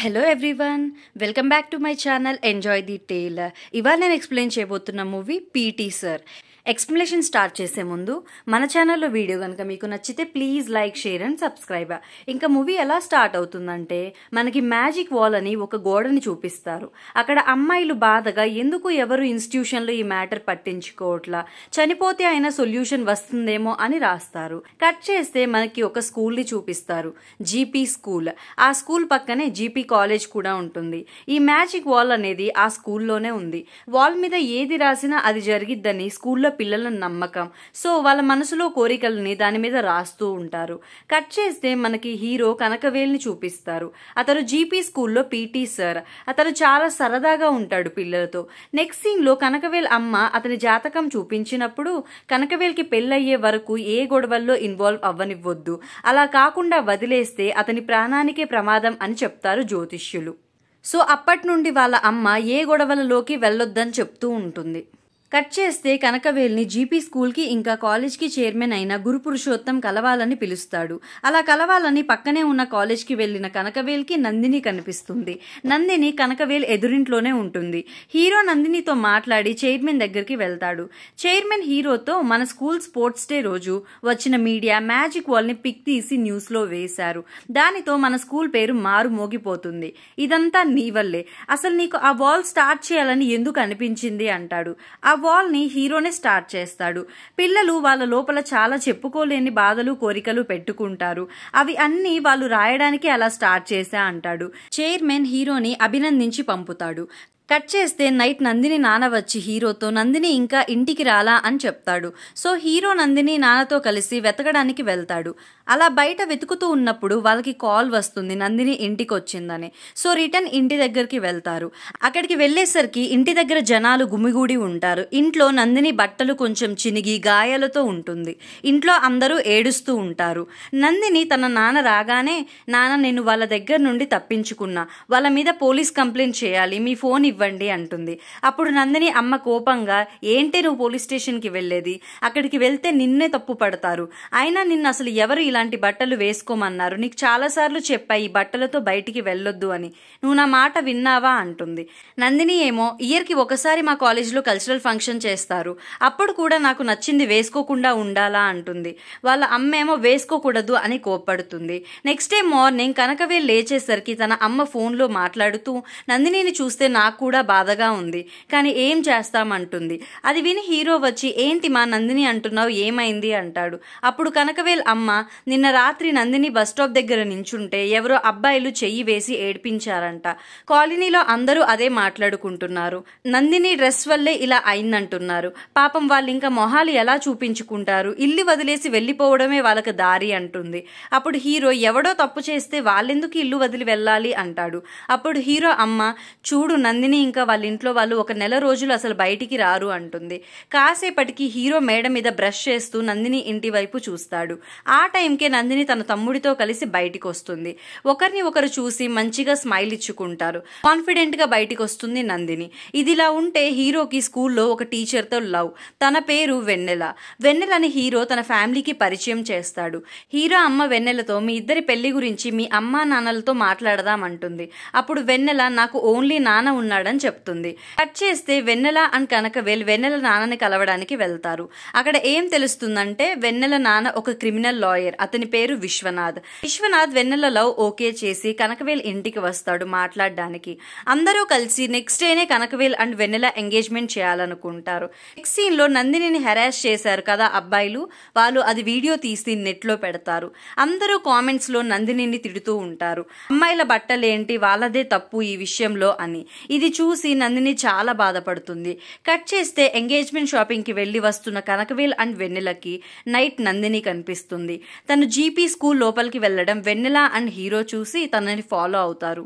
Hello everyone, welcome back to my channel enjoy the tale. ఇవాళ నేను explain చేయబోతున్న movie PT Sir. Explanation start చేసే ముందు మన ఛానల్లో వీడియో కనుక మీకు నచ్చితే please like, share and subscribe. ఇంకా మూవీ ఎలా స్టార్ట్ అవుతుందంటే, మనకి మ్యాజిక్ వాల్ అని ఒక గోడని చూపిస్తారు. అక్కడ అమ్మాయిలు బాధగా ఎందుకు ఎవరు ఇన్స్టిట్యూషన్లో ఈ మ్యాటర్ పట్టించుకోవట్లా, చనిపోతే అయినా సొల్యూషన్ వస్తుందేమో అని రాస్తారు. కట్ చేస్తే మనకి ఒక స్కూల్ని చూపిస్తారు, జీపీ స్కూల్. ఆ స్కూల్ పక్కనే జీపీ కాలేజ్ కూడా ఉంటుంది. ఈ మ్యాజిక్ వాల్ అనేది ఆ స్కూల్లోనే ఉంది. వాల్ మీద ఏది రాసినా అది జరిగిద్దని స్కూల్లో పిల్లల నమ్మకం. సో వాళ్ళ మనసులో కోరికలని దాని మీద రాస్తూ ఉంటారు. కట్ చేస్తే మనకి హీరో కనకవేల్ని చూపిస్తారు. అతను జీపీ స్కూల్లో పీటీ సార్. అతను చాలా సరదాగా ఉంటాడు పిల్లలతో. నెక్స్ట్ సీన్ లో కనకవేల్ అమ్మ అతని జాతకం చూపించినప్పుడు కనకవేల్కి పెళ్ళయ్యే వరకు ఏ గొడవల్లో ఇన్వాల్వ్ అవ్వనివ్వద్దు, అలా కాకుండా వదిలేస్తే అతని ప్రాణానికే ప్రమాదం అని చెప్తారు జ్యోతిష్యులు. సో అప్పటి నుండి వాళ్ళ అమ్మ ఏ గొడవలలోకి వెళ్ళొద్దని చెప్తూ ఉంటుంది. కట్ చేస్తే కనకవేల్ని జీపీ స్కూల్కి ఇంకా కాలేజ్కి చైర్మన్ అయిన గురు పురుషోత్తం కలవాలని పిలుస్తాడు. అలా కలవాలని పక్కనే ఉన్న కాలేజ్కి వెళ్లిన కనకవేల్కి నందిని కనిపిస్తుంది. నందిని కనకవేల్ ఎదురింట్లోనే ఉంటుంది. హీరో నందినితో మాట్లాడి చైర్మన్ దగ్గరికి వెళ్తాడు. చైర్మన్ హీరోతో, మన స్కూల్ స్పోర్ట్స్ డే రోజు వచ్చిన మీడియా మ్యాజిక్ వాల్ని పిక్ తీసి న్యూస్లో వేశారు, దానితో మన స్కూల్ పేరు మారు మోగిపోతుంది. ఇదంతా నీ వల్లే. అసలు నీకు ఆ వాల్ స్టార్ట్ చేయాలని ఎందుకు అనిపించింది అంటాడు. ఆ వాల్ ని హీరోనే స్టార్ట్ చేస్తాడు. పిల్లలు వాళ్ళ లోపల చాలా చెప్పుకోలేని బాధలు, కోరికలు పెట్టుకుంటారు. అవి అన్ని వాళ్ళు రాయడానికి అలా స్టార్ట్ చేశా అంటాడు. చైర్మన్ హీరోని అభినందించి పంపుతాడు. కట్ చేస్తే నైట్ నందిని నాన్న వచ్చి హీరోతో, నందిని ఇంకా ఇంటికి రాలా అని చెప్తాడు. సో హీరో నందిని నాన్నతో కలిసి వెతకడానికి వెళ్తాడు. అలా బయట వెతుకుతూ ఉన్నప్పుడు వాళ్ళకి కాల్ వస్తుంది, నందిని ఇంటికి వచ్చిందని. సో రిటర్న్ ఇంటి దగ్గరికి వెళ్తారు. అక్కడికి వెళ్లేసరికి ఇంటి దగ్గర జనాలు గుమిగూడి ఉంటారు. ఇంట్లో నందిని బట్టలు కొంచెం చినిగి గాయాలతో ఉంటుంది. ఇంట్లో అందరూ ఏడుస్తూ ఉంటారు. నందిని తన నాన్న రాగానే, నాన్న నేను వాళ్ళ దగ్గర నుండి తప్పించుకున్నా, వాళ్ళ మీద పోలీస్ కంప్లైంట్ చేయాలి, మీ ఫోన్ ఇవ్వండి అంటుంది. అప్పుడు నందిని అమ్మ కోపంగా, ఏంటి నువ్వు పోలీస్ స్టేషన్కి వెళ్ళేది, అక్కడికి వెళ్తే నిన్నే తప్పు పడతారు, అయినా నిన్ను అసలు ఎవరు ఇలాంటి బట్టలు వేసుకోమన్నారు, నీకు చాలాసార్లు చెప్పా ఈ బట్టలతో బయటికి వెళ్ళొద్దు అని, నువ్వు నా మాట విన్నావా అంటుంది. నందిని ఏమో, ఇయర్కి ఒకసారి మా కాలేజీలో కల్చరల్ ఫంక్షన్ చేస్తారు, అప్పుడు కూడా నాకు నచ్చింది వేసుకోకుండా ఉండాలా అంటుంది. వాళ్ళ అమ్మేమో వేసుకోకూడదు అని కోప్పడుతుంది. నెక్స్ట్ డే మార్నింగ్ కనకవేల్ లేచేసరికి తన అమ్మ ఫోన్లో మాట్లాడుతూ, నందినిని చూస్తే నాకు కూడా బాధగా ఉంది, కానీ ఏం చేస్తామంటుంది. అది విని హీరో వచ్చి, ఏంటి మా నందిని అంటున్నావు, ఏమైంది అంటాడు. అప్పుడు కనకవేల్ అమ్మ, నిన్న రాత్రి నందిని బస్ స్టాప్ దగ్గర నించుంటే ఎవరో అబ్బాయిలు చెయ్యి వేసి ఏడ్పించారంట, కాలనీలో అందరూ అదే మాట్లాడుకుంటున్నారు, నందిని డ్రెస్ వల్లే ఇలా అయిందంటున్నారు, పాపం వాళ్ళు ఇంకా మొహాలు ఎలా చూపించుకుంటారు, ఇల్లు వదిలేసి వెళ్ళిపోవడమే వాళ్ళకి దారి అంటుంది. అప్పుడు హీరో, ఎవడో తప్పు చేస్తే వాళ్ళెందుకు ఇల్లు వదిలి వెళ్ళాలి అంటాడు. అప్పుడు హీరో అమ్మ, చూడు నందిని ఇంకా వాళ్ళ ఇంట్లో వాళ్ళు ఒక నెల రోజులు అసలు బయటికి రారు అంటుంది. కాసేపటికి హీరో మేడ మీద బ్రష్ చేస్తూ నందిని ఇంటి వైపు చూస్తాడు. ఆ టైంకే నందిని తన తమ్ముడితో కలిసి బయటికి వస్తుంది. ఒకరిని ఒకరు చూసి మంచిగా స్మైల్ ఇచ్చుకుంటారు. కాన్ఫిడెంట్ గా బయటికి వస్తుంది నందిని. ఇదిలా ఉంటే హీరోకి స్కూల్లో ఒక టీచర్తో లవ్. తన పేరు వెన్నెల. వెన్నెలని హీరో తన ఫ్యామిలీకి పరిచయం చేస్తాడు. హీరో అమ్మ వెన్నెలతో, మీ ఇద్దరి పెళ్లి గురించి మీ అమ్మా నాన్నలతో మాట్లాడదామంటుంది. అప్పుడు వెన్నెల, నాకు ఓన్లీ నాన్న ఉన్నాడని చెప్తుంది. కట్ చేస్తే వెన్నెల అండ్ కనకవేల్ వెన్నెల నాన్నని కలవడానికి వెళ్తారు. అక్కడ ఏం తెలుస్తుందంటే, వెన్నెల నాన్న ఒక క్రిమినల్ లాయర్, అతని పేరు విశ్వనాథ్. విశ్వనాథ్ వెన్నెల లవ్ ఓకే చేసి కనకవేల్ ఇంటికి వస్తాడు మాట్లాడడానికి. అందరూ కలిసి నెక్స్ట్ డేనే కనకవేల్ అండ్ వెన్నెల ఎంగేజ్మెంట్ చేయాలనుకుంటారు. నెక్స్ట్ సీన్ లో నందినిని హెరాస్ చేశారు కదా అబ్బాయిలు, వాళ్ళు అది వీడియో తీసి నెట్ లో పెడతారు. అందరూ కామెంట్స్ లో నందినిని తిడుతూ ఉంటారు, అమ్మాయిల బట్టలేంటి, వాళ్ళదే తప్పు ఈ విషయంలో అని. ఇది చూసి నందిని చాలా బాధపడుతుంది. కట్ చేస్తే ఎంగేజ్మెంట్ షాపింగ్ కి వెళ్లి వస్తున్న కనకవేల్ అండ్ వెన్నెలకి నైట్ నందిని కనిపిస్తుంది. తను జీపీ స్కూల్ లోపలికి వెళ్లడం వెన్నెల అండ్ హీరో చూసి తనని ఫాలో అవుతారు.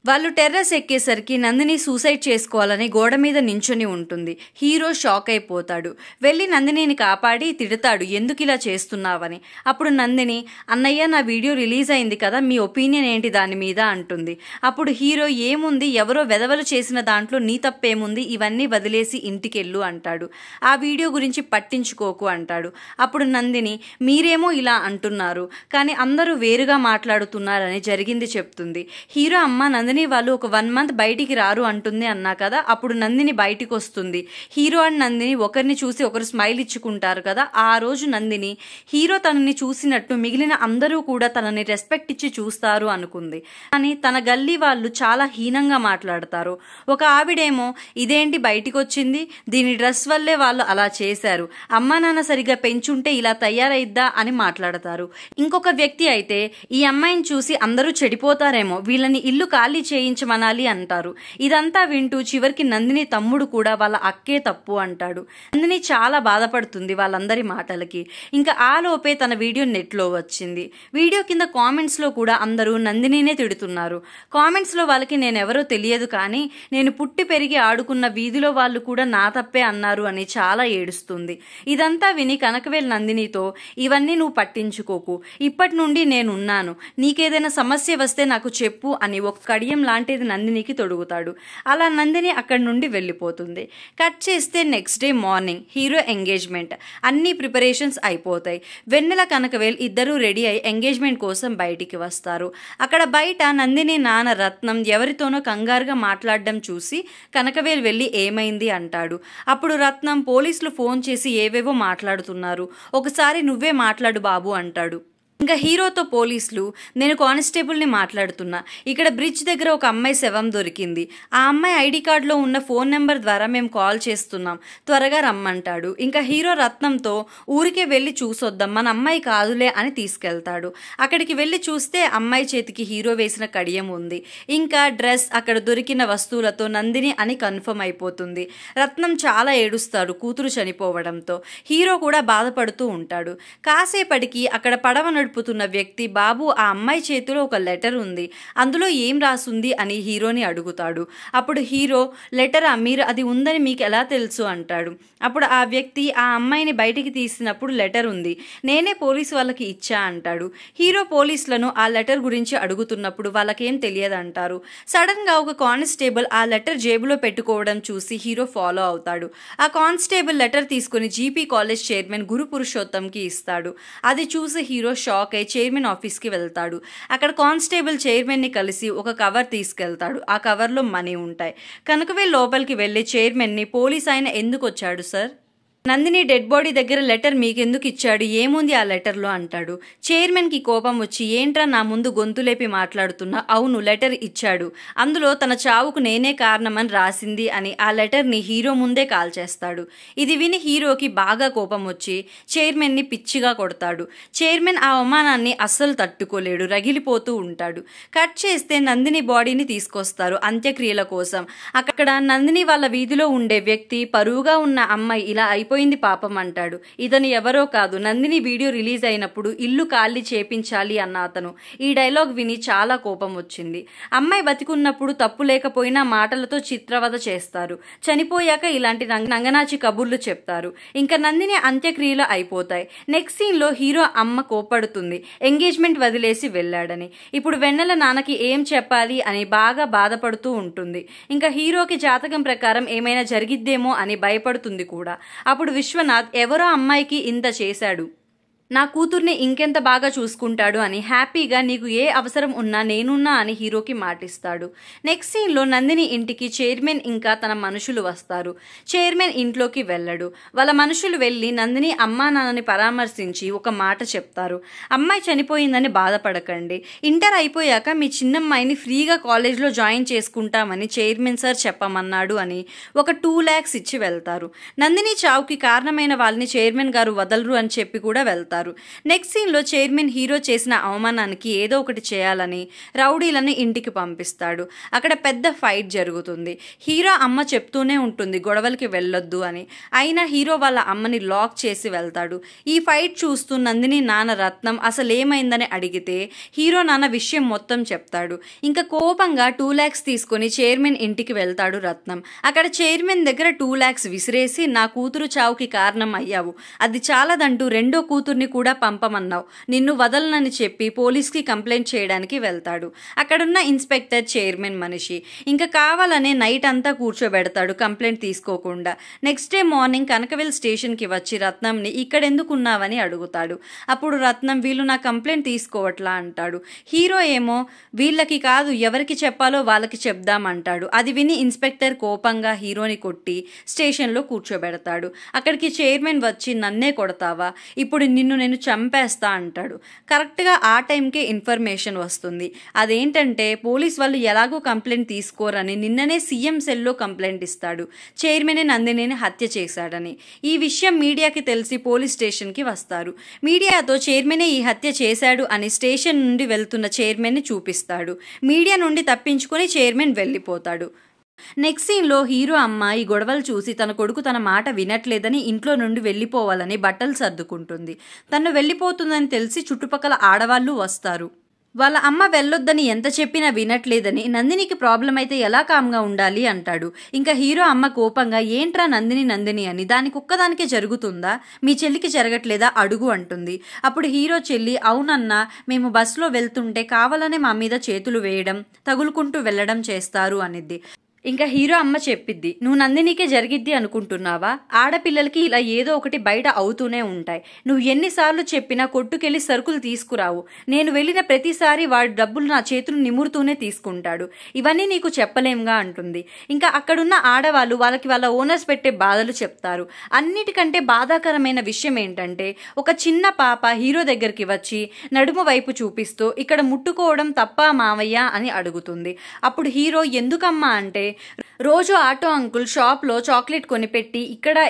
వాళ్ళు టెర్రస్ ఎక్కేసరికి నందిని సూసైడ్ చేసుకోవాలని గోడ మీద నించుని ఉంటుంది. హీరో షాక్ అయిపోతాడు. వెళ్ళి నందినిని కాపాడి తిడతాడు, ఎందుకు ఇలా చేస్తున్నావని. అప్పుడు నందిని, అన్నయ్య నా వీడియో రిలీజ్ అయింది కదా, మీ ఒపీనియన్ ఏంటి దాని మీద అంటుంది. అప్పుడు హీరో, ఏముంది, ఎవరో వెధవలు చేసిన దాంట్లో నీ తప్పేముంది, ఇవన్నీ వదిలేసి ఇంటికెళ్ళు అంటాడు. ఆ వీడియో గురించి పట్టించుకోకు అంటాడు. అప్పుడు నందిని, మీరేమో ఇలా అంటున్నారు కానీ అందరూ వేరుగా మాట్లాడుతున్నారని జరిగింది చెప్తుంది. హీరో అమ్మ నందిని నందిని వాళ్ళు ఒక 1 మంత్ బయటికి రారు అంటుంది అన్నా కదా, అప్పుడు నందిని బయటికి వస్తుంది. హీరో అండ్ నందిని ఒకరిని చూసి ఒకరు స్మైల్ ఇచ్చుకుంటారు కదా, ఆ రోజు నందిని హీరో తనని చూసినట్టు మిగిలిన అందరూ కూడా తనని రెస్పెక్ట్ ఇచ్చి చూస్తారు అనుకుంది. కానీ తన గల్లీ వాళ్ళు చాలా హీనంగా మాట్లాడతారు. ఒక ఆవిడేమో ఇదేంటి బయటికి వచ్చింది, దీని డ్రెస్ వల్లే వాళ్ళు అలా చేశారు, అమ్మా నాన్న సరిగ్గా పెంచుంటే ఇలా తయారైద్దా అని మాట్లాడతారు. ఇంకొక వ్యక్తి అయితే ఈ అమ్మాయిని చూసి అందరూ చెడిపోతారేమో, వీళ్ళని ఇల్లు ఖాళీ చేయించమనాలి అంటారు. ఇదంతా వింటూ చివరికి నందిని తమ్ముడు కూడా వాళ్ళ అక్కే తప్పు అంటాడు. నందిని చాలా బాధపడుతుంది వాళ్ళందరి మాటలకి. ఇంకా ఆలోపే తన వీడియో నెట్లో వచ్చింది. వీడియో కింద కామెంట్స్ లో కూడా అందరూ నందినినే తిడుతున్నారు. కామెంట్స్ లో వాళ్ళకి నేనెవరో తెలియదు కానీ నేను పుట్టి పెరిగి ఆడుకున్న వీధిలో వాళ్ళు కూడా నా తప్పే అన్నారు అని చాలా ఏడుస్తుంది. ఇదంతా విని కనకవేల్ నందినితో ఇవన్నీ నువ్వు పట్టించుకోకు, ఇప్పటి నుండి నేనున్నాను, నీకేదైనా సమస్య వస్తే నాకు చెప్పు అని ఒక కడియం లాంటిది నందినికి తొడుగుతాడు. అలా నందిని అక్కడి నుండి వెళ్ళిపోతుంది. కట్ చేస్తే next day morning hero engagement. అన్ని ప్రిపరేషన్స్ అయిపోతాయి. వెన్నెల కనకవేల్ ఇద్దరూ రెడీ అయి ఎంగేజ్మెంట్ కోసం బయటికి వస్తారు. అక్కడ బయట నందిని నాన్న రత్నం ఎవరితోనో కంగారుగా మాట్లాడడం చూసి కనకవేల్ వెళ్ళి ఏమైంది అంటాడు. అప్పుడు రత్నం పోలీసులు ఫోన్ చేసి ఏవేవో మాట్లాడుతున్నారు, ఒకసారి నువ్వే మాట్లాడు బాబు అంటాడు. ఇంకా హీరోతో పోలీసులు నేను కానిస్టేబుల్ని మాట్లాడుతున్నా, ఇక్కడ బ్రిడ్జ్ దగ్గర ఒక అమ్మాయి శవం దొరికింది, ఆ అమ్మాయి ఐడి కార్డులో ఉన్న ఫోన్ నెంబర్ ద్వారా మేము కాల్ చేస్తున్నాం, త్వరగా రమ్మంటాడు. ఇంకా హీరో రత్నంతో ఊరికే వెళ్ళి చూసొద్దాం, మన అమ్మాయి కాదులే అని తీసుకెళ్తాడు. అక్కడికి వెళ్ళి చూస్తే అమ్మాయి చేతికి హీరో వేసిన కడియం ఉంది. ఇంకా డ్రెస్, అక్కడ దొరికిన వస్తువులతో నందిని అని కన్ఫర్మ్ అయిపోతుంది. రత్నం చాలా ఏడుస్తాడు కూతురు చనిపోవడంతో. హీరో కూడా బాధపడుతూ ఉంటాడు. కాసేపటికి అక్కడ పడవ నడుపుతున్న వ్యక్తి బాబు ఆ అమ్మాయి చేతిలో ఒక లెటర్ ఉంది, అందులో ఏం రాసుంది అని హీరోని అడుగుతాడు. అప్పుడు హీరో లెటరా, మీరు అది ఉందని మీకు ఎలా తెలుసు అంటాడు. అప్పుడు ఆ వ్యక్తి ఆ అమ్మాయిని బయటికి తీసినప్పుడు లెటర్ ఉంది, నేనే పోలీసు వాళ్ళకి ఇచ్చా అంటాడు. హీరో పోలీసులను ఆ లెటర్ గురించి అడుగుతున్నప్పుడు వాళ్ళకేం తెలియదంటారు. సడన్ గా ఒక కానిస్టేబుల్ ఆ లెటర్ జేబులో పెట్టుకోవడం చూసి హీరో ఫాలో అవుతాడు. ఆ కానిస్టేబుల్ లెటర్ తీసుకుని జీపీ కాలేజ్ చైర్మన్ గురు పురుషోత్తంకి ఇస్తాడు. అది చూసి హీరో షాక్ అయి చైర్మన్ ఆఫీస్కి వెళ్తాడు. అక్కడ కానిస్టేబుల్ చైర్మన్ని కలిసి ఒక కవర్ తీసుకెళ్తాడు. ఆ కవర్లో మనీ ఉంటాయి. కనకవేల్ లోపలికి వెళ్ళి చైర్మన్ని పోలీస్ ఆయన ఎందుకు వచ్చాడు సార్, నందిని డెడ్ బాడీ దగ్గర లెటర్ మీకెందుకు ఇచ్చాడు, ఏముంది ఆ లెటర్లో అంటాడు. చైర్మన్కి కోపం వచ్చి ఏంట్రా నా ముందు గొంతులేపి మాట్లాడుతున్నా, అవును లెటర్ ఇచ్చాడు, అందులో తన చావుకు నేనే కారణమని రాసింది అని ఆ లెటర్ని హీరో ముందే కాల్ చేస్తాడు. ఇది విని హీరోకి బాగా కోపం వచ్చి చైర్మన్ని పిచ్చిగా కొడతాడు. చైర్మన్ ఆ అవమానాన్ని అస్సలు తట్టుకోలేడు, రగిలిపోతూ ఉంటాడు. కట్ చేస్తే నందిని బాడీని తీసుకొస్తారు అంత్యక్రియల కోసం. అక్కడ నందిని వాళ్ళ వీధిలో ఉండే వ్యక్తి పరువుగా ఉన్న అమ్మాయి ఇలా అయిపోయింది పాపం అంటాడు. ఇతను ఎవరో కాదు, నందిని వీడియో రిలీజ్ అయినప్పుడు ఇల్లు ఖాళీ చేపించాలి అన్న అతను. ఈ డైలాగ్ విని చాలా కోపం వచ్చింది. అమ్మాయి బతికున్నప్పుడు తప్పు లేకపోయినా మాటలతో చిత్రవద చేస్తారు, చనిపోయాక ఇలాంటి నంగనాచి కబుర్లు చెప్తారు. ఇంకా నందిని అంత్యక్రియలు అయిపోతాయి. నెక్స్ట్ సీన్ లో హీరో అమ్మ కోపడుతుంది ఎంగేజ్మెంట్ వదిలేసి వెళ్ళాడని. ఇప్పుడు వెన్నెల నాన్నకి ఏం చెప్పాలి అని బాగా బాధపడుతూ ఉంటుంది. ఇంకా హీరోకి జాతకం ప్రకారం ఏమైనా జరిగిద్దేమో అని భయపడుతుంది కూడా. అప్పుడు విశ్వనాథ్ ఎవరో అమ్మాయికి ఇంత చేశాడు, నా కూతుర్ని ఇంకెంత బాగా చూసుకుంటాడు అని హ్యాపీగా నీకు ఏ అవసరం ఉన్నా నేనున్నా అని హీరోకి మాటిస్తాడు. నెక్స్ట్ సీన్లో నందిని ఇంటికి చైర్మన్ ఇంకా తన మనుషులు వస్తారు. చైర్మన్ ఇంట్లోకి వెళ్ళడు. వాళ్ళ మనుషులు వెళ్ళి నందిని అమ్మా నాన్నని పరామర్శించి ఒక మాట చెప్తారు, అమ్మాయి చనిపోయిందని బాధపడకండి, ఇంటర్ అయిపోయాక మీ చిన్నమ్మాయిని ఫ్రీగా కాలేజ్లో జాయిన్ చేసుకుంటామని చైర్మన్ సార్ చెప్పమన్నాడు అని ఒక 2 lakhs ఇచ్చి వెళ్తారు. నందిని చావుకి కారణమైన వాళ్ళని చైర్మన్ గారు వదలరు అని చెప్పి కూడా వెళ్తారు. నెక్స్ట్ సీన్ లో చైర్మన్ హీరో చేసిన అవమానానికి ఏదో ఒకటి చేయాలని రౌడీలను ఇంటికి పంపిస్తాడు. అక్కడ పెద్ద ఫైట్ జరుగుతుంది. హీరో అమ్మ చెప్తూనే ఉంటుంది గొడవలకి వెళ్ళొద్దు అని, అయినా హీరో వాళ్ళ అమ్మని లాక్ చేసి వెళ్తాడు. ఈ ఫైట్ చూస్తూ నందిని నాన్న రత్నం అసలేమైందని అడిగితే హీరో నాన్న విషయం మొత్తం చెప్తాడు. ఇంకా కోపంగా 2 lakhs తీసుకుని చైర్మన్ ఇంటికి వెళ్తాడు రత్నం. అక్కడ చైర్మన్ దగ్గర 2 lakhs విసిరేసి నా కూతురు చావుకి కారణం అయ్యావు, అది చాలదంటూ రెండో కూతుర్ని నలుగురిని కూడా పంపమన్నావు, నిన్ను వదలనని చెప్పి పోలీస్కి కంప్లైంట్ చేయడానికి వెళ్తాడు. అక్కడున్న ఇన్స్పెక్టర్ చైర్మన్ మనిషి ఇంకా కావాలనే నైట్ అంతా కూర్చోబెడతాడు కంప్లైంట్ తీసుకోకుండా. నెక్స్ట్ డే మార్నింగ్ కనకవెల్ స్టేషన్కి వచ్చి రత్నంని ఇక్కడెందుకున్నావని అడుగుతాడు. అప్పుడు రత్నం వీళ్ళు నా కంప్లైంట్ తీసుకోవట్లా అంటాడు. హీరో ఏమో వీళ్ళకి కాదు, ఎవరికి చెప్పాలో వాళ్ళకి చెప్దామంటాడు. అది విని ఇన్స్పెక్టర్ కోపంగా హీరోని కొట్టి స్టేషన్లో కూర్చోబెడతాడు. అక్కడికి చైర్మన్ వచ్చి నన్నే కొడతావా, ఇప్పుడు నిన్ను నేను చంపేస్తా అంటాడు. కరెక్ట్గా ఆ టైంకే ఇన్ఫర్మేషన్ వస్తుంది. అదేంటంటే పోలీస్ వాళ్ళు ఎలాగో కంప్లైంట్ తీసుకోరని నిన్ననే సీఎం సెల్లో కంప్లైంట్ ఇస్తాడు, చైర్మనే నందినిని హత్య చేశాడని. ఈ విషయం మీడియాకి తెలిసి పోలీస్ స్టేషన్కి వస్తారు. మీడియాతో చైర్మనే ఈ హత్య చేశాడు అని స్టేషన్ నుండి వెళ్తున్న చైర్మన్ని చూపిస్తాడు. మీడియా నుండి తప్పించుకొని చైర్మన్ వెళ్ళిపోతాడు. నెక్స్ట్ సీన్లో హీరో అమ్మ ఈ గొడవలు చూసి తన కొడుకు తన మాట వినట్లేదని ఇంట్లో నుండి వెళ్ళిపోవాలని బట్టలు సర్దుకుంటుంది. తను వెళ్ళిపోతుందని తెలిసి చుట్టుపక్కల ఆడవాళ్ళు వస్తారు. వాళ్ళ అమ్మ వెళ్ళొద్దని ఎంత చెప్పినా వినట్లేదని, నందినికి ప్రాబ్లం అయితే ఎలా కామ్గా ఉండాలి అంటాడు. ఇంకా హీరో అమ్మ కోపంగా ఏంట్రా నందిని అని, దానికి ఒక్కదానికే జరుగుతుందా, మీ చెల్లికి జరగట్లేదా అడుగు అంటుంది. అప్పుడు హీరో చెల్లి అవునన్నా, మేము బస్సులో వెళ్తుంటే కావాలనే మా మీద చేతులు వేయడం, తగులుకుంటూ వెళ్ళడం చేస్తారు అనిద్ది. ఇంకా హీరో అమ్మ చెప్పిద్ది, నువ్వు నందినికే జరిగిద్ది అనుకుంటున్నావా, ఆడపిల్లలకి ఇలా ఏదో ఒకటి బయట అవుతూనే ఉంటాయి, నువ్వు ఎన్నిసార్లు చెప్పినా కొట్టుకెళ్ళి సరుకులు తీసుకురావు, నేను వెళ్ళిన ప్రతిసారి వాడి డబ్బులు నా చేతులు నిమురుతూనే తీసుకుంటాడు, ఇవన్నీ నీకు చెప్పలేంగా అంటుంది. ఇంకా అక్కడున్న ఆడవాళ్ళు వాళ్ళకి వాళ్ళ ఓనర్స్ పెట్టే బాధలు చెప్తారు. అన్నిటికంటే బాధాకరమైన విషయం ఏంటంటే ఒక చిన్న పాప హీరో దగ్గరికి వచ్చి నడుము వైపు చూపిస్తూ ఇక్కడ ముట్టుకోవడం తప్పా మావయ్య అని అడుగుతుంది. అప్పుడు హీరో ఎందుకమ్మా అంటే రోజు ఆటో అంకుల్ షాప్లో చాక్లెట్ కొనిపెట్టి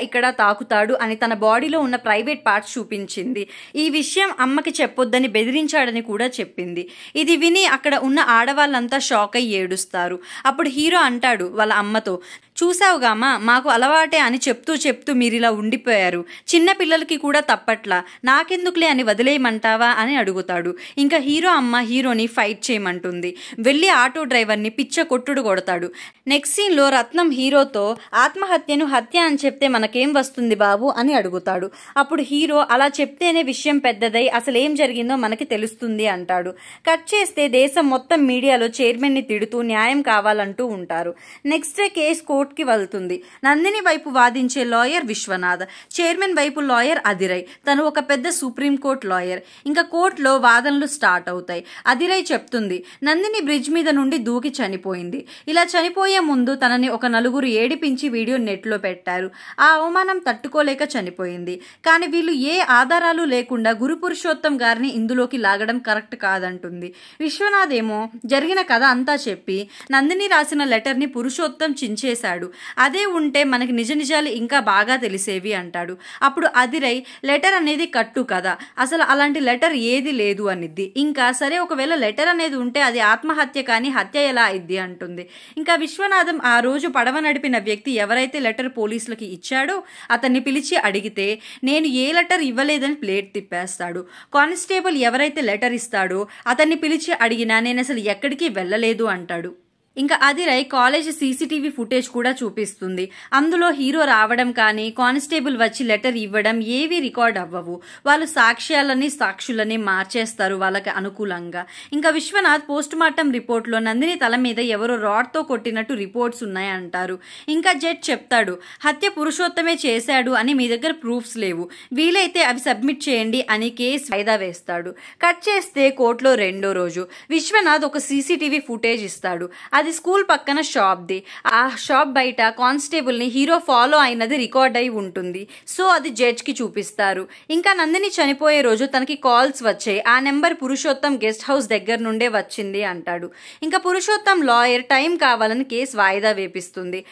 ఇక్కడ తాకుతాడు అని తన బాడీలో ఉన్న ప్రైవేట్ పార్ట్స్ చూపించింది. ఈ విషయం అమ్మకి చెప్పొద్దని బెదిరించాడని కూడా చెప్పింది. ఇది విని అక్కడ ఉన్న ఆడవాళ్ళంతా షాక్ అయ్యి ఏడుస్తారు. అప్పుడు హీరో అంటాడు వాళ్ళ అమ్మతో, చూసావుగామా మాకు అలవాటే అని చెప్తూ మీరిలా ఉండిపోయారు, చిన్న పిల్లలకి కూడా తప్పట్లా, నాకెందుకులే అని వదిలేయమంటావా అని అడుగుతాడు. ఇంకా హీరో అమ్మ హీరోని ఫైట్ చేయమంటుంది. వెళ్ళి ఆటో డ్రైవర్ని పిచ్చ కొట్టుడు కొడతాడు. నెక్స్ట్ సీన్లో రత్నం హీరోతో ఆత్మహత్యను హత్య అని చెప్తే మనకేం వస్తుంది బాబు అని అడుగుతాడు. అప్పుడు హీరో అలా చెప్తేనే విషయం పెద్దదై అసలేం జరిగిందో మనకి తెలుస్తుంది అంటాడు. కట్ చేస్తే దేశం మొత్తం మీడియాలో చైర్మన్ని తిడుతూ న్యాయం కావాలంటూ ఉంటారు. నెక్స్ట్ డే కేసు కోర్టుకి వెళ్తుంది. నందిని వైపు వాదించే లాయర్ విశ్వనాథ్, చైర్మన్ వైపు లాయర్ అదిరై, తను ఒక పెద్ద సుప్రీంకోర్టు లాయర్. ఇంకా కోర్టులో వాదనలు స్టార్ట్ అవుతాయి. అదిరై చెప్తుంది నందిని బ్రిడ్జ్ మీద నుండి దూకి చనిపోయింది. ఇలా చనిపోయే ముందు తనని ఒక నలుగురు ఏడిపించి వీడియో నెట్లో పెట్టారు. ఆ అవమానం తట్టుకోలేక చనిపోయింది. కానీ వీళ్ళు ఏ ఆధారాలు లేకుండా గురు పురుషోత్తం గారిని ఇందులోకి లాగడం కరెక్ట్ కాదంటుంది. విశ్వనాథ్ ఏమో జరిగిన కథ అంతా చెప్పి నందిని రాసిన లెటర్ని పురుషోత్తం చించేశాడు, అదే ఉంటే మనకి నిజ నిజాలు ఇంకా బాగా తెలిసేవి అంటాడు. అప్పుడు అదిరై లెటర్ అనేది కట్టు కదా, అసలు అలాంటి లెటర్ ఏది లేదు అనిద్ది. ఇంకా సరే ఒకవేళ లెటర్ అనేది ఉంటే అది ఆత్మహత్య కానీ హత్య ఎలా అయిద్ది అంటుంది. ఇంకా విశ్వనాథం ఆ రోజు పడవ నడిపిన వ్యక్తి ఎవరైతే లెటర్ పోలీసులకి ఇచ్చాడో అతన్ని పిలిచి అడిగితే నేను ఏ లెటర్ ఇవ్వలేదని ప్లేట్ తిప్పేస్తాడు. కానిస్టేబుల్ ఎవరైతే లెటర్ ఇస్తాడో అతన్ని పిలిచి అడిగినా నేను అసలు ఎక్కడికి వెళ్ళలేదు అంటాడు. ఇంకా అదిరై కాలేజ్ సీసీటీవీ ఫుటేజ్ కూడా చూపిస్తుంది. అందులో హీరో రావడం కానీ కానిస్టేబుల్ వచ్చి లెటర్ ఇవ్వడం ఏవి రికార్డ్ అవ్వవు. వాళ్ళు సాక్షులని మార్చేస్తారు వాళ్ళకి అనుకూలంగా. ఇంకా విశ్వనాథ్ పోస్ట్ మార్టం రిపోర్ట్లో నందిని తల మీద ఎవరో రాడ్తో కొట్టినట్టు రిపోర్ట్స్ ఉన్నాయంటారు. ఇంకా జడ్జ్ చెప్తాడు హత్య పురుషోత్తమే చేశాడు అని మీ దగ్గర ప్రూఫ్స్ లేవు, వీలైతే అవి సబ్మిట్ చేయండి అని కేసు వాయిదా వేస్తాడు. కట్ చేస్తే కోర్టులో రెండో రోజు విశ్వనాథ్ ఒక సీసీటీవీ ఫుటేజ్ ఇస్తాడు. అది స్కూల్ పక్కన షాప్ది. ఆ షాప్ బయట కానిస్టేబుల్ ని హీరో ఫాలో అయినది రికార్డ్ అయి ఉంటుంది. సో అది జడ్జ్ కి చూపిస్తారు. ఇంకా నందిని చనిపోయే రోజు తనకి కాల్స్ వచ్చాయి, ఆ నెంబర్ పురుషోత్తం గెస్ట్ హౌస్ దగ్గర నుండే వచ్చింది అంటాడు. ఇంకా పురుషోత్తం లాయర్ టైం కావాలని కేసు వాయిదా వేపిస్తుంది.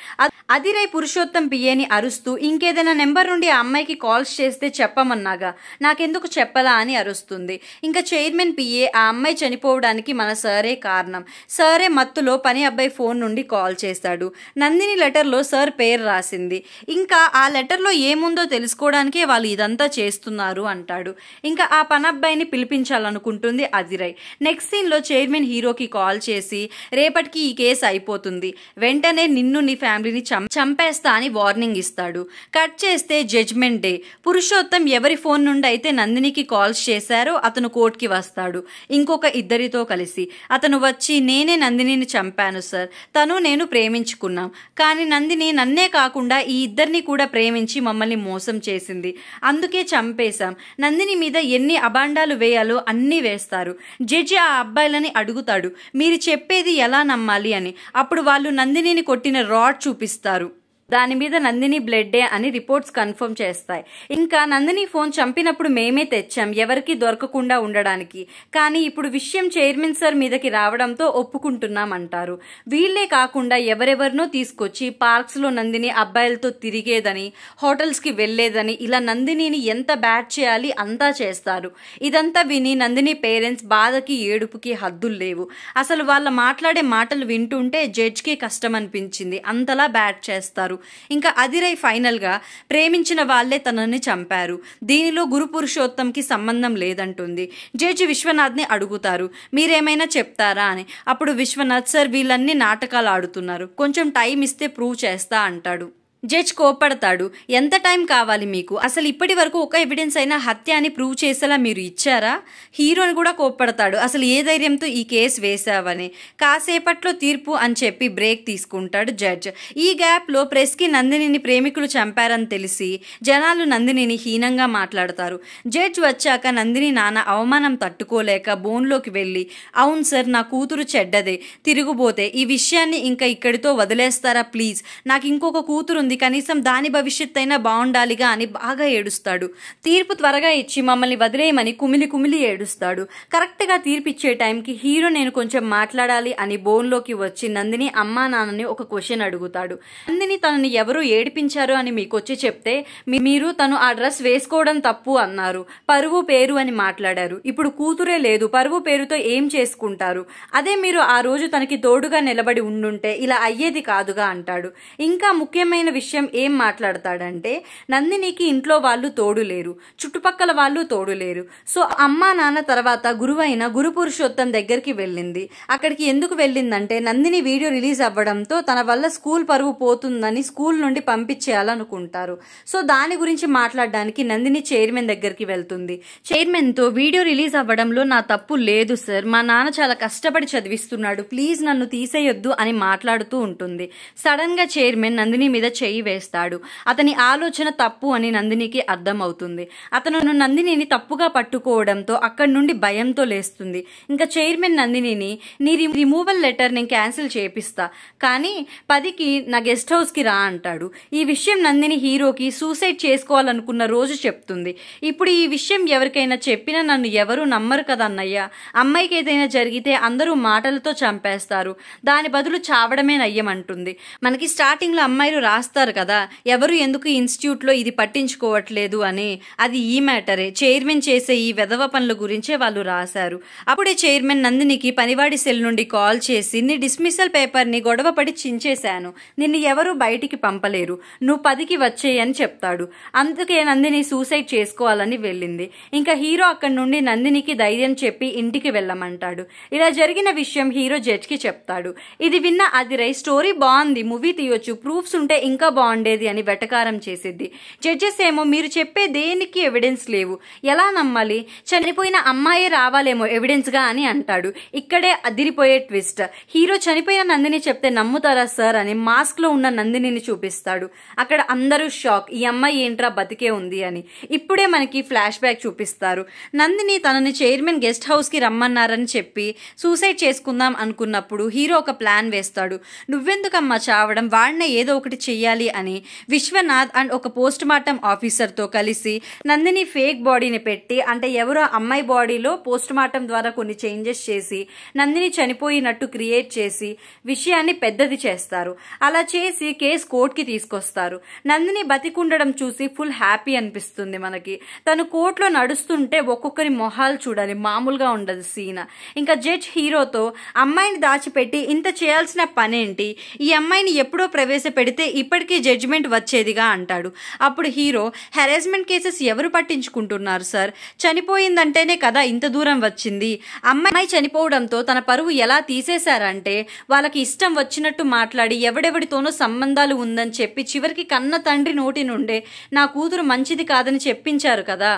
అదిరై పురుషోత్తం పిఏని అరుస్తూ ఇంకేదైనా నెంబర్ నుండి ఆ అమ్మాయికి కాల్స్ చేస్తే చెప్పమన్నాగా, నాకెందుకు చెప్పలా అని అరుస్తుంది. ఇంకా చైర్మన్ పిఏ ఆ అమ్మాయి చనిపోవడానికి మన సరే కారణం, సరే మత్తులో పని పని అబ్బాయి ఫోన్ నుండి కాల్ చేస్తాడు. నందిని లెటర్లో సార్ పేరు రాసింది. ఇంకా ఆ లెటర్లో ఏముందో తెలుసుకోవడానికే వాళ్ళు ఇదంతా చేస్తున్నారు అంటాడు. ఇంకా ఆ పని అబ్బాయిని పిలిపించాలనుకుంటుంది అదిరై. నెక్స్ట్ సీన్లో చైర్మన్ హీరోకి కాల్ చేసి రేపటికి ఈ కేసు అయిపోతుంది, వెంటనే నిన్ను నీ ఫ్యామిలీని చంపేస్తా అని వార్నింగ్ ఇస్తాడు. కట్ చేస్తే జడ్జ్మెంట్ డే. పురుషోత్తం ఎవరి ఫోన్ నుండి అయితే నందినికి కాల్స్ చేశారో అతను కోర్టుకి వస్తాడు ఇంకొక ఇద్దరితో కలిసి. అతను వచ్చి నేనే నందినిని చంపాను సార్, తను నేను ప్రేమించుకున్నాం, కానీ నందిని నన్నే కాకుండా ఈ ఇద్దరిని కూడా ప్రేమించి మమ్మల్ని మోసం చేసింది, అందుకే చంపేశాం. నందిని మీద ఎన్ని అబాండాలు వేయాలో అన్నీ వేస్తారు. జడ్జి ఆ అబ్బాయిలని అడుగుతాడు మీరు చెప్పేది ఎలా నమ్మాలి అని. అప్పుడు వాళ్ళు నందినిని కొట్టిన రాడ్ చూపిస్తారు. దాని మీద నందిని బ్లడ్డే అని రిపోర్ట్స్ కన్ఫర్మ్ చేస్తాయి. ఇంకా నందిని ఫోన్ చంపినప్పుడు మేమే తెచ్చాం ఎవరికి దొరకకుండా ఉండడానికి, కానీ ఇప్పుడు విషయం చైర్మన్ సార్ మీదకి రావడంతో ఒప్పుకుంటున్నామంటారు. వీళ్లే కాకుండా ఎవరెవరినో తీసుకొచ్చి పార్క్స్లో నందిని అబ్బాయిలతో తిరిగేదని, హోటల్స్కి వెళ్లేదని, ఇలా నందినిని ఎంత బ్యాడ్ చేయాలి అంతా చేస్తారు. ఇదంతా విని నందిని పేరెంట్స్ బాధకి ఏడుపుకి హద్దులు లేవు. అసలు వాళ్ళ మాట్లాడే మాటలు వింటుంటే జడ్జ్కి కష్టం అనిపించింది, అంతలా బ్యాడ్ చేస్తారు. ఇంకా అదిరై ఫైనల్ గా ప్రేమించిన వాళ్లే తనని చంపారు, దీనిలో గురు పురుషోత్తంకి సంబంధం లేదంటుంది. జడ్జి విశ్వనాథ్ ని అడుగుతారు మీరేమైనా చెప్తారా అని. అప్పుడు విశ్వనాథ్ సార్ వీళ్ళన్నీ నాటకాలు ఆడుతున్నారు, కొంచెం టైం ఇస్తే ప్రూవ్ చేస్తా అంటాడు. జడ్జ్ కోపడతాడు ఎంత టైం కావాలి మీకు, అసలు ఇప్పటి వరకు ఒక ఎవిడెన్స్ అయినా హత్య అని ప్రూవ్ చేసేలా మీరు ఇచ్చారా. హీరోని కూడా కోపడతాడు అసలు ఏ ధైర్యంతో ఈ కేసు వేశావని. కాసేపట్లో తీర్పు అని చెప్పి బ్రేక్ తీసుకుంటాడు జడ్జ్. ఈ గ్యాప్ లో ప్రెస్ కి నందినిని ప్రేమికులు చంపారని తెలిసి జనాలు నందినిని హీనంగా మాట్లాడతారు. జడ్జ్ వచ్చాక నందిని నాన్న అవమానం తట్టుకోలేక బోన్లోకి వెళ్ళి అవును సార్ నా కూతురు చెడ్డదే, తిరుగుబోతే, ఈ విషయాన్ని ఇంకా ఇక్కడితో వదిలేస్తారా ప్లీజ్, నాకు ఇంకొక కూతురు ఉంది, కనీసం దాని భవిష్యత్ అయినా బాగుండాలిగా అని బాగా ఏడుస్తాడు. తీర్పు త్వరగా ఇచ్చి మమ్మల్ని వదిలేయమని కుమిలి కుమిలి ఏడుస్తాడు. కరెక్ట్ గా తీర్పు ఇచ్చే టైంకి హీరో నేను కొంచెం మాట్లాడాలి అని బోన్లోకి వచ్చి నందిని అమ్మా నాన్నని ఒక క్వశ్చన్ అడుగుతాడు. నందిని తనని ఎవరు ఏడిపించారు అని మీకు వచ్చి చెప్తే మీరు తను ఆ డ్రెస్ వేసుకోవడం తప్పు అన్నారు, పరువు పేరు అని మాట్లాడారు, ఇప్పుడు కూతురే లేదు, పరువు పేరుతో ఏం చేసుకుంటారు, అదే మీరు ఆ రోజు తనకి తోడుగా నిలబడి ఉండుంటే ఇలా అయ్యేది కాదుగా అంటాడు. ఇంకా ముఖ్యమైన విషయం ఏం మాట్లాడతాడంటే నందినికి ఇంట్లో వాళ్ళు తోడు లేరు, చుట్టుపక్కల వాళ్ళు తోడు లేరు. సో అమ్మా నాన్న తర్వాత గురువైన గురు పురుషోత్తం దగ్గరికి వెళ్ళింది. అక్కడికి ఎందుకు వెళ్ళిందంటే నందిని వీడియో రిలీజ్ అవ్వడంతో తన వల్ల స్కూల్ పరువు పోతుందని స్కూల్ నుండి పంపించేయాలనుకుంటారు. సో దాని గురించి మాట్లాడడానికి నందిని చైర్మన్ దగ్గరికి వెళ్తుంది. చైర్మన్ తో వీడియో రిలీజ్ అవ్వడంలో నా తప్పు లేదు సార్, మా నాన్న చాలా కష్టపడి చదివిస్తున్నాడు, ప్లీజ్ నన్ను తీసేయొద్దు అని మాట్లాడుతూ ఉంటుంది. సడన్ గా చైర్మన్ నందిని మీద చెయ్యి వేస్తాడు. అతని ఆలోచన తప్పు అని నందినికి అర్థం అవుతుంది. అతను నందినిని తప్పుగా పట్టుకోవడంతో అక్కడి నుండి భయంతో లేస్తుంది. ఇంకా చైర్మన్ నందినిని నీ రిమూవల్ లెటర్ నేను క్యాన్సిల్ చేపిస్తా, కానీ 10కి నా గెస్ట్ హౌస్ కి రా అంటాడు. ఈ విషయం నందిని హీరోకి సూసైడ్ చేసుకోవాలనుకున్న రోజు చెప్తుంది. ఇప్పుడు ఈ విషయం ఎవరికైనా చెప్పినా నన్ను ఎవరు నమ్మరు కదా అన్నయ్య, అమ్మాయికి ఏదైనా జరిగితే అందరూ మాటలతో చంపేస్తారు, దాని బదులు చావడమే నయ్యమంటుంది. మనకి స్టార్టింగ్ లో అమ్మాయిలు రాస్తారు కదా ఎవరు ఎందుకు ఇన్స్టిట్యూట్ లో ఇది పట్టించుకోవట్లేదు అని, అది ఈ మ్యాటరే, చైర్మన్ చేసే ఈ వెధవ పనుల గురించే వాళ్ళు రాశారు. అప్పుడే చైర్మన్ నందినికి పనివాడి సెల్ నుండి కాల్ చేసి నీ డిస్మిసల్ పేపర్ ని గొడవపడి చించేశాను, నిన్ను ఎవరు బయటికి పంపలేరు, నువ్వు 10కి వచ్చేయని చెప్తాడు. అందుకే నందిని సూసైడ్ చేసుకోవాలని వెళ్ళింది. ఇంకా హీరో అక్కడి నుండి నందినికి ధైర్యం చెప్పి ఇంటికి వెళ్ళమంటాడు. ఇలా జరిగిన విషయం హీరో జడ్జ్ కి చెప్తాడు. ఇది విన్న అదిరై స్టోరీ బాగుంది, మూవీ తీయొచ్చు, ప్రూఫ్స్ ఉంటే ఇంకా బాగుండేది అని వెటకారం చేసిద్ది. జడ్జెస్ ఏమో మీరు చెప్పే దేనికి ఎవిడెన్స్ లేవు, ఎలా నమ్మాలి, చనిపోయిన అమ్మాయే రావాలేమో ఎవిడెన్స్ గా అని అంటాడు. ఇక్కడే అదిరిపోయే ట్విస్ట్, హీరో చనిపోయిన నందిని చెప్తే నమ్ముతారా సార్ అని మాస్క్ లో ఉన్న నందినిని చూపిస్తాడు. అక్కడ అందరూ షాక్, ఈ అమ్మాయి ఏంట్రా బతికే ఉంది అని. ఇప్పుడే మనకి ఫ్లాష్ బ్యాక్ చూపిస్తారు. నందిని తనని చైర్మన్ గెస్ట్ హౌస్ కి రమ్మన్నారని చెప్పి సూసైడ్ చేసుకుందాం అనుకున్నప్పుడు హీరో ఒక ప్లాన్ వేస్తాడు. నువ్వెందుకమ్మా చావడం, వాడినే ఏదో ఒకటి చెయ్యాలి చేయాలి అని విశ్వనాథ్ అండ్ ఒక పోస్ట్ మార్టం ఆఫీసర్తో కలిసి నందిని ఫేక్ బాడీని పెట్టి, అంటే ఎవరో అమ్మాయి బాడీలో పోస్ట్ మార్టం ద్వారా కొన్ని చేంజెస్ చేసి నందిని చనిపోయినట్టు క్రియేట్ చేసి విషయాన్ని పెద్దది చేస్తారు. అలా చేసి కేసు కోర్టుకి తీసుకొస్తారు. నందిని బతికుండడం చూసి ఫుల్ హ్యాపీ అనిపిస్తుంది మనకి. తను కోర్టులో నడుస్తుంటే ఒక్కొక్కరి మొహాలు చూడాలి, మామూలుగా ఉండదు సీన్. ఇంకా జడ్జ్ హీరోతో అమ్మాయిని దాచిపెట్టి ఇంత చేయాల్సిన పనేంటి, ఈ అమ్మాయిని ఎప్పుడో ప్రవేశపెడితే ఇప్పటికీ జడ్జిమెంట్ వచ్చేదిగా అంటాడు. అప్పుడు హీరో, హెరాస్మెంట్ కేసెస్ ఎవరు పట్టించుకుంటున్నారు సార్, చనిపోయిందంటేనే కదా ఇంత దూరం వచ్చింది. అమ్మాయి చనిపోవడంతో తన పరువు ఎలా తీసేశారంటే వాళ్ళకి ఇష్టం వచ్చినట్టు మాట్లాడి ఎవడెవడితోనో సంబంధాలు ఉందని చెప్పి చివరికి కన్న తండ్రి నోటి నుండే నా కూతురు మంచిది కాదని చెప్పించారు కదా.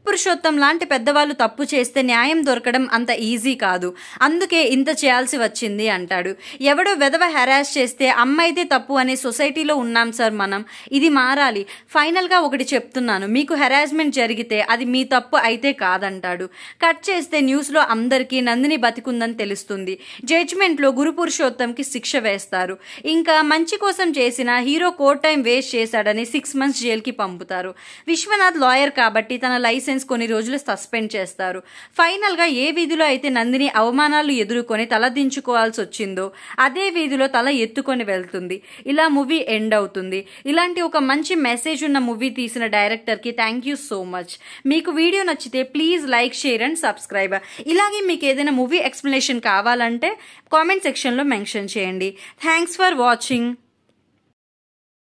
పురుషోత్తం లాంటి పెద్దవాళ్ళు తప్పు చేస్తే న్యాయం దొరకడం అంత ఈజీ కాదు, అందుకే ఇంత చేయాల్సి వచ్చింది అంటాడు. ఎవడో వెధవ హెరాస్ చేస్తే అమ్మాయితే తప్పు అనే సొసైటీలో ఉన్నాం సార్ మనం, ఇది మారాలి. ఫైనల్గా ఒకటి చెప్తున్నాను, మీకు హెరాస్మెంట్ జరిగితే అది మీ తప్పు అయితే కాదంటాడు. కట్ చేస్తే న్యూస్లో అందరికీ నందిని బతికుందని తెలుస్తుంది. జడ్జిమెంట్లో గురు పురుషోత్తంకి శిక్ష వేస్తారు. ఇంకా మంచి కోసం చేసిన హీరో కోర్ట్ టైం వేస్ట్ చేశాడని 6 months జైలుకి పంపుతారు. విశ్వనాథ్ లాయర్ కాబట్టి తన లైసెన్స్ కొన్ని రోజులు సస్పెండ్ చేస్తారు. ఫైనల్ గా ఏ వీధిలో అయితే నందిని అవమానాలు ఎదుర్కొని తల దించుకోవాల్సి వచ్చిందో అదే వీధిలో తల ఎత్తుకొని వెళ్తుంది. ఇలా మూవీ ఎండ్ అవుతుంది. ఇలాంటి ఒక మంచి మెసేజ్ ఉన్న మూవీ తీసిన డైరెక్టర్ కి థ్యాంక్ యూ సో మచ్. మీకు వీడియో నచ్చితే please like, share and subscribe. ఇలాగే మీకు ఏదైనా మూవీ ఎక్స్ప్లెనేషన్ కావాలంటే కామెంట్ సెక్షన్ లో మెన్షన్ చేయండి. Thanks for watching.